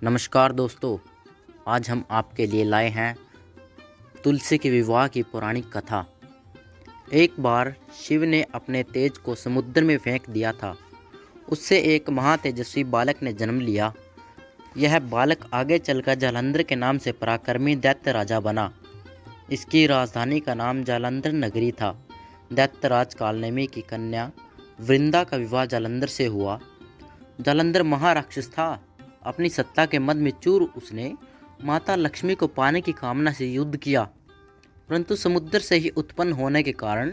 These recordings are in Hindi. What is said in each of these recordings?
नमस्कार दोस्तों, आज हम आपके लिए लाए हैं तुलसी के विवाह की पौराणिक कथा। एक बार शिव ने अपने तेज को समुद्र में फेंक दिया था। उससे एक महातेजस्वी बालक ने जन्म लिया। यह बालक आगे चलकर जालंधर के नाम से पराक्रमी दैत्य राजा बना। इसकी राजधानी का नाम जालंधर नगरी था। दैत्यराज कालनेमी की कन्या वृंदा का विवाह जालंधर से हुआ। जालंधर महाराक्षस था। अपनी सत्ता के मद में चूर उसने माता लक्ष्मी को पाने की कामना से युद्ध किया, परंतु समुद्र से ही उत्पन्न होने के कारण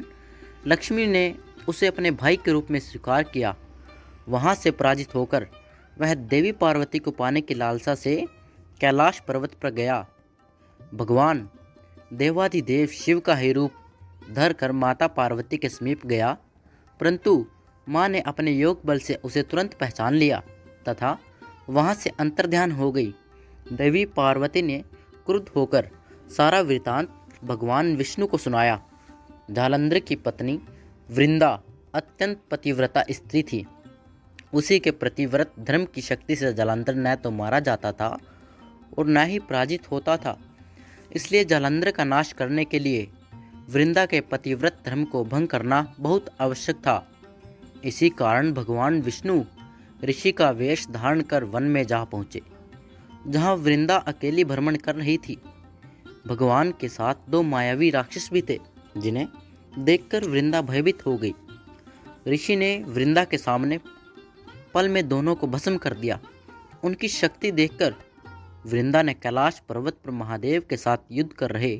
लक्ष्मी ने उसे अपने भाई के रूप में स्वीकार किया। वहां से पराजित होकर वह देवी पार्वती को पाने की लालसा से कैलाश पर्वत पर गया। भगवान देवाधिदेव शिव का ही रूप धर कर माता पार्वती के समीप गया, परंतु माँ ने अपने योग बल से उसे तुरंत पहचान लिया तथा वहां से अंतर्ध्यान हो गई। देवी पार्वती ने क्रुद्ध होकर सारा वृतांत भगवान विष्णु को सुनाया। जालंधर की पत्नी वृंदा अत्यंत पतिव्रता स्त्री थी। उसी के प्रतिव्रत धर्म की शक्ति से जालंधर न तो मारा जाता था और न ही पराजित होता था। इसलिए जालंधर का नाश करने के लिए वृंदा के पतिव्रत धर्म को भंग करना बहुत आवश्यक था। इसी कारण भगवान विष्णु ऋषि का वेश धारण कर वन में जा पहुंचे, जहां वृंदा अकेली भ्रमण कर रही थी। भगवान के साथ दो मायावी राक्षस भी थे, जिन्हें देखकर वृंदा भयभीत हो गई। ऋषि ने वृंदा के सामने पल में दोनों को भस्म कर दिया। उनकी शक्ति देखकर वृंदा ने कैलाश पर्वत पर महादेव के साथ युद्ध कर रहे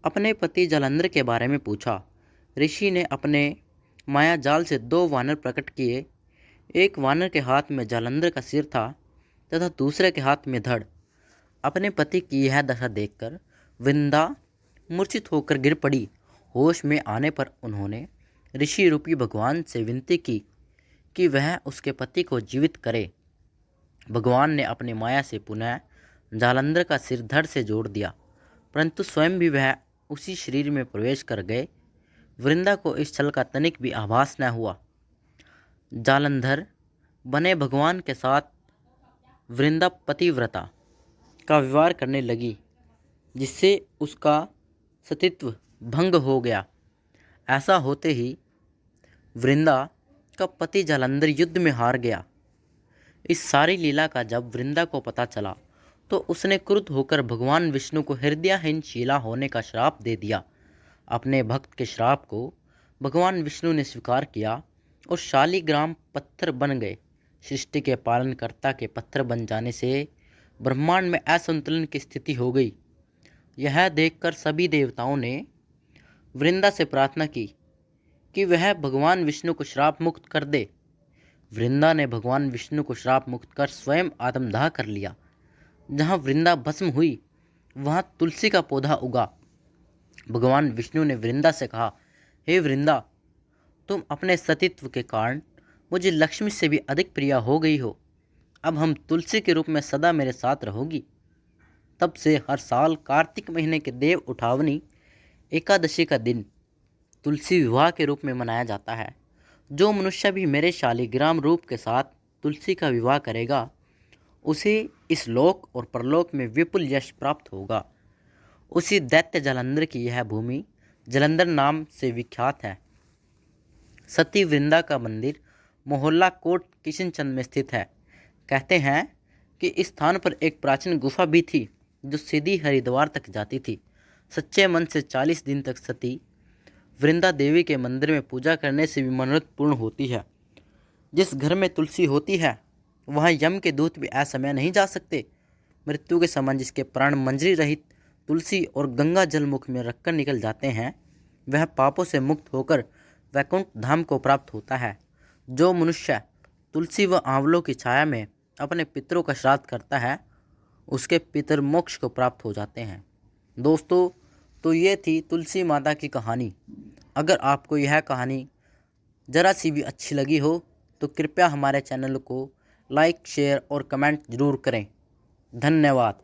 अपने पति जालंधर के बारे में पूछा। ऋषि ने अपने माया जाल से दो वानर प्रकट किए। एक वानर के हाथ में जालंधर का सिर था तथा दूसरे के हाथ में धड़। अपने पति की यह दशा देखकर वृंदा मूर्छित होकर गिर पड़ी। होश में आने पर उन्होंने ऋषि रूपी भगवान से विनती की कि वह उसके पति को जीवित करे। भगवान ने अपनी माया से पुनः जालंधर का सिर धड़ से जोड़ दिया, परंतु स्वयं भी वह उसी शरीर में प्रवेश कर गए। वृंदा को इस छल का तनिक भी आभास न हुआ। जालंधर बने भगवान के साथ वृंदा पतिव्रता का व्यवहार करने लगी, जिससे उसका सतीत्व भंग हो गया। ऐसा होते ही वृंदा का पति जालंधर युद्ध में हार गया। इस सारी लीला का जब वृंदा को पता चला तो उसने क्रुद्ध होकर भगवान विष्णु को हृदयहीन शीला होने का श्राप दे दिया। अपने भक्त के श्राप को भगवान विष्णु ने स्वीकार किया और शालिग्राम पत्थर बन गए। सृष्टि के पालनकर्ता के पत्थर बन जाने से ब्रह्मांड में असंतुलन की स्थिति हो गई। यह देखकर सभी देवताओं ने वृंदा से प्रार्थना की कि वह भगवान विष्णु को श्राप मुक्त कर दे। वृंदा ने भगवान विष्णु को श्राप मुक्त कर स्वयं आत्मदाह कर लिया। जहाँ वृंदा भस्म हुई वहाँ तुलसी का पौधा उगा। भगवान विष्णु ने वृंदा से कहा, हे वृंदा, तुम अपने सतीत्व के कारण मुझे लक्ष्मी से भी अधिक प्रिय हो गई हो। अब हम तुलसी के रूप में सदा मेरे साथ रहोगी। तब से हर साल कार्तिक महीने के देव उठावनी एकादशी का दिन तुलसी विवाह के रूप में मनाया जाता है। जो मनुष्य भी मेरे शालिग्राम रूप के साथ तुलसी का विवाह करेगा, उसे इस लोक और परलोक में विपुल यश प्राप्त होगा। उसी दैत्य जालंधर की यह भूमि जालंधर नाम से विख्यात है। सती वृंदा का मंदिर मोहल्ला कोट किशनचंद में स्थित है। कहते हैं कि इस स्थान पर एक प्राचीन गुफा भी थी जो सीधी हरिद्वार तक जाती थी। सच्चे मन से 40 दिन तक सती वृंदा देवी के मंदिर में पूजा करने से भी मनोरथ पूर्ण होती है। जिस घर में तुलसी होती है वहाँ यम के दूत भी असमय नहीं जा सकते। मृत्यु के समान जिसके प्राण मंजरी रहित तुलसी और गंगा जल मुख में रखकर निकल जाते हैं, वह पापों से मुक्त होकर वैकुंठ धाम को प्राप्त होता है। जो मनुष्य तुलसी व आंवलों की छाया में अपने पितरों का श्राद्ध करता है, उसके पितर मोक्ष को प्राप्त हो जाते हैं। दोस्तों, तो ये थी तुलसी माता की कहानी। अगर आपको यह कहानी ज़रा सी भी अच्छी लगी हो तो कृपया हमारे चैनल को लाइक, शेयर और कमेंट ज़रूर करें। धन्यवाद।